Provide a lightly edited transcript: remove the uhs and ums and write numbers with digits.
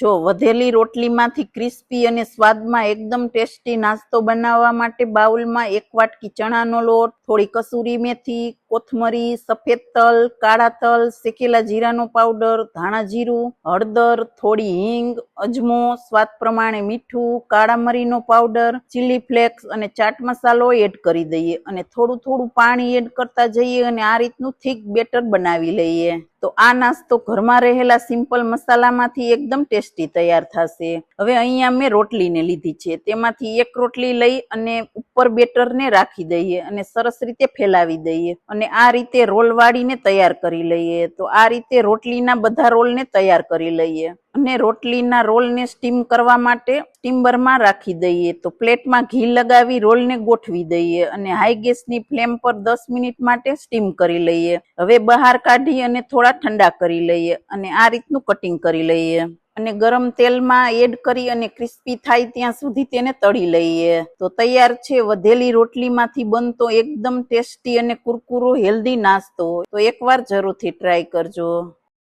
જો વધેલી રોટલીમાંથી ક્રિસ્પી અને સ્વાદમાં એકદમ ટેસ્ટી નાસ્તો બનાવવા માટે બાઉલમાં 1 વાટકી ચણાનો લોટ, થોડી કસૂરી મેથી, કોથમરી, સફેદ તલ, કાળા તલ, શેકેલા જીરાનો પાવડર, ધાણા જીરું, હળદર, થોડી હિંગ, અજમો, સ્વાદ પ્રમાણે મીઠું, કાળા મરીનો પાવડર, ચીલી ફ્લેક્સ અને ચાટ મસાલો એડ કરી દઈએ અને થોડું થોડું પાણી એડ કરતા જઈએ અને આ રીતનું થીક બેટર બનાવી લઈએ. તો આ નાસ્તો ઘરમાં રહેલા સિમ્પલ મસાલામાંથી એકદમ ટેસ્ટી તૈયાર થશે. હવે અહીંયા મેં રોટલીને લીધી છે, તેમાંથી 1 રોટલી લઈ અને ઉપર બેટરને રાખી દઈએ અને સરસ રીતે ફેલાવી દઈએ અને આ રીતે રોલ વાળીને તૈયાર કરી લઈએ. તો આ રીતે રોટલીના બધા રોલને તૈયાર કરી લઈએ અને રોટલીના રોલને સ્ટીમ કરવા માટે સ્ટીમરમાં રાખી દઈએ. તો પ્લેટમાં ઘી લગાવી રોલને ગોઠવી દઈએ અને હાઈ ગેસની ફ્લેમ પર 10 મિનિટ માટે સ્ટીમ કરી લઈએ. હવે બહાર કાઢી અને થોડા ઠંડા કરી લઈએ અને આ રીતનું કટિંગ કરી લઈએ અને ગરમ તેલમાં એડ કરી અને ક્રિસ્પી થાય ત્યાં સુધી તેને તળી લઈએ. તો તૈયાર છે વધેલી રોટલીમાંથી બનતો એકદમ ટેસ્ટી અને કુરકુરો હેલ્ધી નાસ્તો. તો એકવાર જરૂરથી ટ્રાય કરજો.